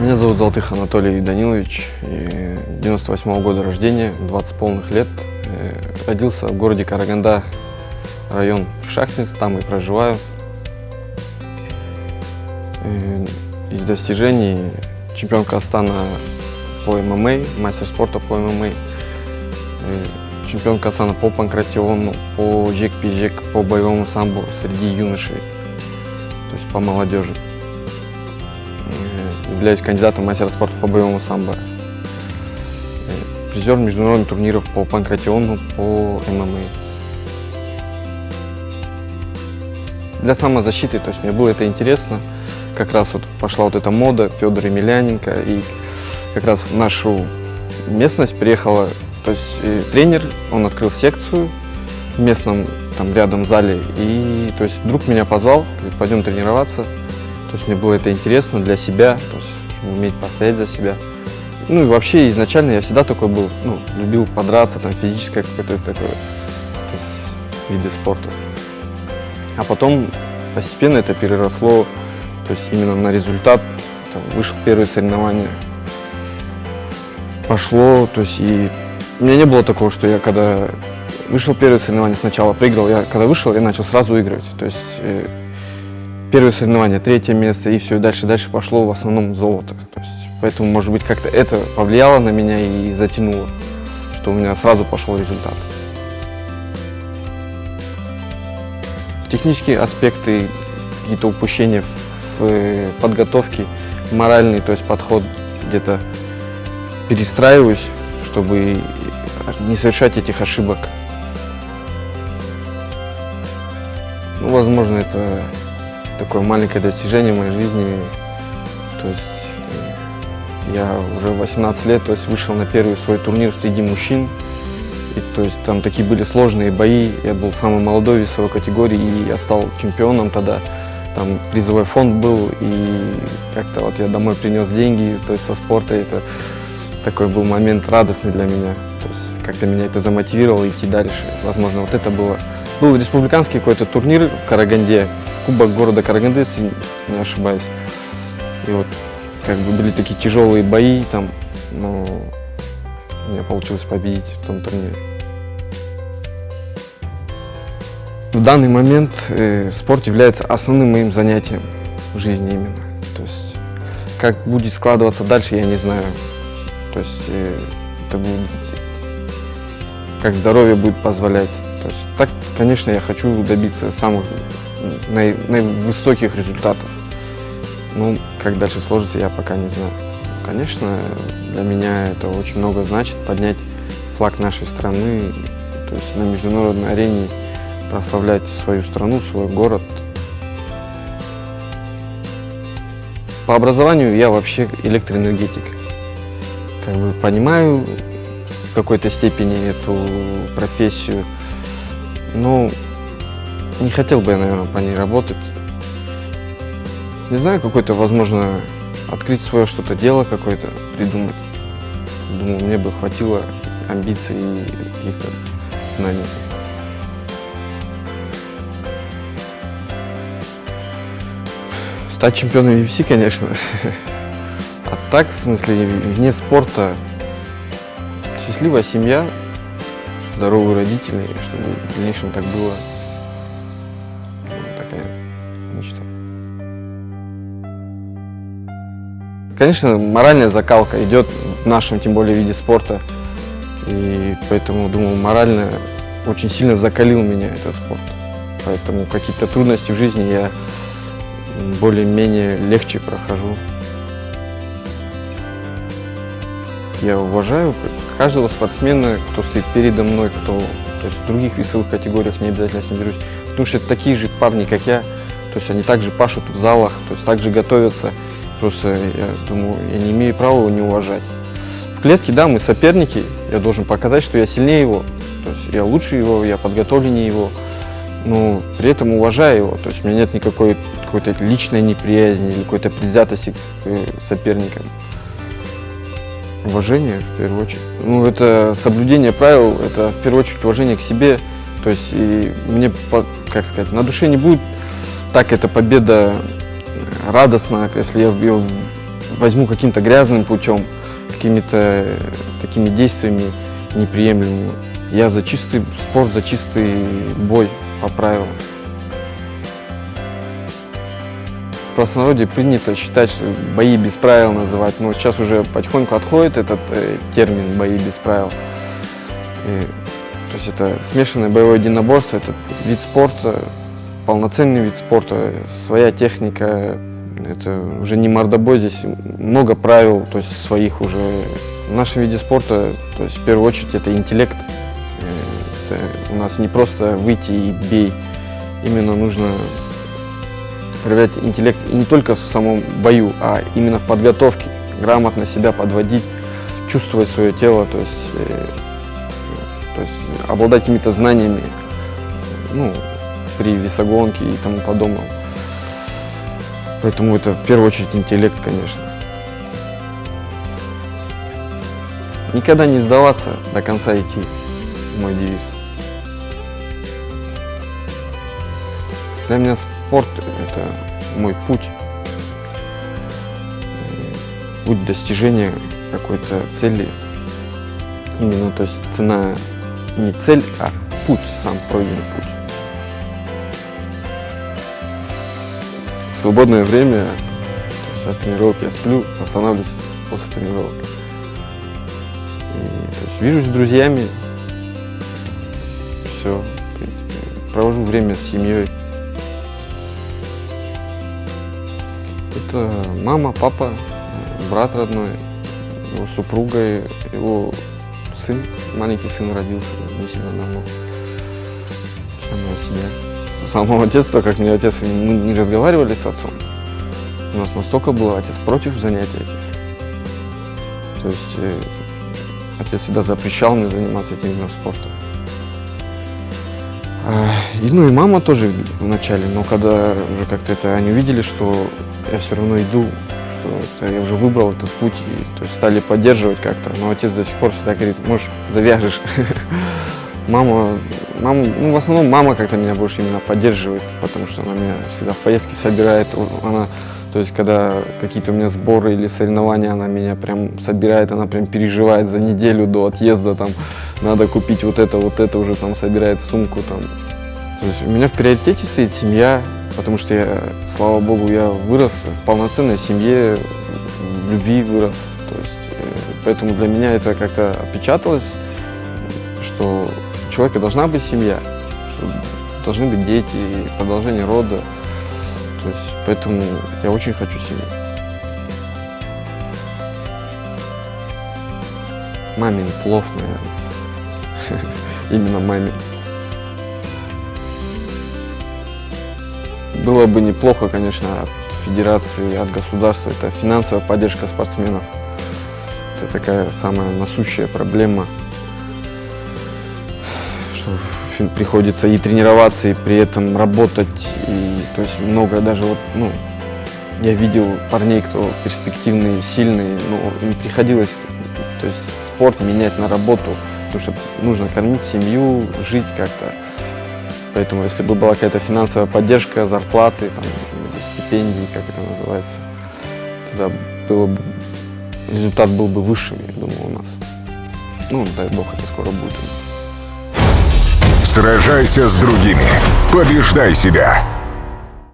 Меня зовут Золотых Анатолий Данилович, 98-го года рождения, 20 полных лет. Родился в городе Караганда, район Шахтинск, там и проживаю. Из достижений чемпион Казахстана по ММА, мастер спорта по ММА, чемпион Казахстана по панкратиону, по жек-пи-жек, по боевому самбо среди юношей, то есть по молодежи. Являюсь кандидатом в мастера спорта по боевому самбо. Призер международных турниров по панкратиону, по ММА. Для самозащиты, то есть мне было это интересно. Как раз вот пошла вот эта мода, Федор Емельяненко, и как раз в нашу местность приехала, то есть тренер, он открыл секцию в местном там рядом зале, и то есть друг меня позвал, говорит, пойдем тренироваться. То есть мне было это интересно для себя, то есть чтобы уметь постоять за себя. Ну и вообще изначально я всегда такой был, ну, любил подраться, там физическое какое-то такое, то есть виды спорта. А потом постепенно это переросло, то есть именно на результат. Там, вышел первые соревнования, пошло, то есть и у меня не было такого, что я когда вышел первые соревнования сначала проиграл, я когда вышел, я начал сразу выигрывать, то есть первые соревнования, 3-е место, и все, и дальше пошло в основном золото. То есть, поэтому, может быть, как-то это повлияло на меня и затянуло, что у меня сразу пошел результат. Технические аспекты, какие-то упущения в подготовке, моральный, то есть подход, где-то перестраиваюсь, чтобы не совершать этих ошибок. Ну, возможно, это такое маленькое достижение в моей жизни. То есть я уже 18 лет, то есть вышел на первый свой турнир среди мужчин. И, то есть там такие были сложные бои. Я был самый молодой в весовой категории, и я стал чемпионом тогда. Там призовой фонд был, и как-то вот я домой принес деньги, то есть со спорта. Это такой был момент радостный для меня. То есть как-то меня это замотивировало идти дальше. Возможно, вот это было. Был республиканский какой-то турнир в Караганде, Кубок города Караганды, если не ошибаюсь. И вот как бы были такие тяжелые бои там, но у меня получилось победить в том турнире. В данный момент спорт является основным моим занятием в жизни именно. То есть как будет складываться дальше, я не знаю. То есть это будет, как здоровье будет позволять. То есть так, конечно, я хочу добиться самых наивысоких результатов. Ну, как дальше сложится, я пока не знаю. Конечно, для меня это очень много значит, поднять флаг нашей страны, то есть на международной арене прославлять свою страну, свой город. По образованию я вообще электроэнергетик. Как бы понимаю в какой-то степени эту профессию, но не хотел бы я, наверное, по ней работать. Не знаю, какое-то, возможно, открыть свое что-то дело какое-то, придумать. Думаю, мне бы хватило амбиций и каких-то знаний. Стать чемпионом UFC, конечно. А так, в смысле, вне спорта, счастливая семья, здоровые родители, чтобы в дальнейшем так было. Такая мечта. Конечно, моральная закалка идет в нашем, тем более, виде спорта. И поэтому, думаю, морально очень сильно закалил меня этот спорт. Поэтому какие-то трудности в жизни я более-менее легче прохожу. Я уважаю каждого спортсмена, кто стоит передо мной, кто, то есть в других весовых категориях не обязательно с ним берусь. Потому что это такие же парни, как я. То есть они также пашут в залах, то есть также готовятся. Просто я думаю, я не имею права его не уважать. В клетке, да, мы соперники. Я должен показать, что я сильнее его. То есть я лучше его, я подготовленнее его. Но при этом уважаю его. То есть у меня нет никакой какой-то личной неприязни или какой-то предвзятости к соперникам. Уважение, в первую очередь. Ну, это соблюдение правил, это в первую очередь уважение к себе. То есть и мне, как сказать, на душе не будет так эта победа радостна, если я ее возьму каким-то грязным путем, какими-то такими действиями неприемлемыми. Я за чистый спорт, за чистый бой по правилам. В простонародье принято считать, что бои без правил называть, но сейчас уже потихоньку отходит этот термин «бои без правил». То есть это смешанное боевое единоборство, это вид спорта, полноценный вид спорта, своя техника, это уже не мордобой, здесь много правил, то есть своих уже. В нашем виде спорта, то есть в первую очередь это интеллект. Это у нас не просто выйти и бей, именно нужно проявлять интеллект и не только в самом бою, а именно в подготовке, грамотно себя подводить, чувствовать свое тело, то есть обладать какими-то знаниями, ну, при весогонке и тому подобном. Поэтому это в первую очередь интеллект, конечно. Никогда не сдаваться, до конца идти, мой девиз. Для меня спорт – это мой путь. Путь достижения какой-то цели. Именно, то есть цена не цель, а путь, сам пройденный путь. В свободное время, то есть от тренировок я сплю, восстанавливаюсь после тренировок. И, то есть, вижусь с друзьями, все, в принципе, провожу время с семьей. Это мама, папа, брат родной, его супруга, его сын, маленький сын родился не сильно давно. Самая семья. С самого детства, как мне отец, мы не разговаривали с отцом. У нас настолько было, отец против занятий этих. То есть отец всегда запрещал мне заниматься этим видом спорта. Ну и мама тоже вначале, но когда уже как-то это они увидели, что я все равно иду, что это, я уже выбрал этот путь, и, то есть стали поддерживать как-то. Но отец до сих пор всегда говорит, может, завяжешь. Мама, ну, в основном мама как-то меня больше именно поддерживает, потому что она меня всегда в поездки собирает. Она, то есть, когда какие-то у меня сборы или соревнования, она меня прям собирает, она прям переживает за неделю до отъезда, там, надо купить вот это, уже там собирает сумку, там. То есть у меня в приоритете стоит семья, потому что я, слава богу, я вырос в полноценной семье, в любви вырос. То есть, поэтому для меня это как-то отпечаталось, что у человека должна быть семья, что должны быть дети, продолжение рода. То есть, поэтому я очень хочу семью. Мамин плов, наверное. Именно мамин. Было бы неплохо, конечно, от федерации, от государства. Это финансовая поддержка спортсменов. Это такая самая насущая проблема. Что приходится и тренироваться, и при этом работать. И, то есть много даже вот, ну, я видел парней, кто перспективные, сильные, но им приходилось, то есть спорт менять на работу, потому что нужно кормить семью, жить как-то. Поэтому если бы была какая-то финансовая поддержка, зарплаты, там, или стипендии, как это называется, тогда было бы, результат был бы выше, я думаю, у нас. Ну, дай бог, это скоро будет. Сражайся с другими. Побеждай себя.